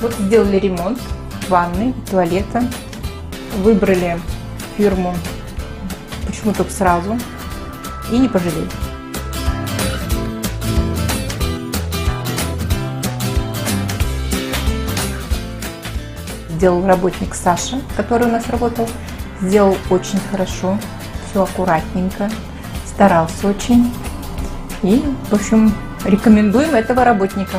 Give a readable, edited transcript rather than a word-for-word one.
Вот сделали ремонт ванны, туалета. Выбрали фирму «Почему только сразу» и не пожалели. Сделал работник Саша, который у нас работал. Сделал очень хорошо, все аккуратненько, старался очень. И, в общем, рекомендуем этого работника.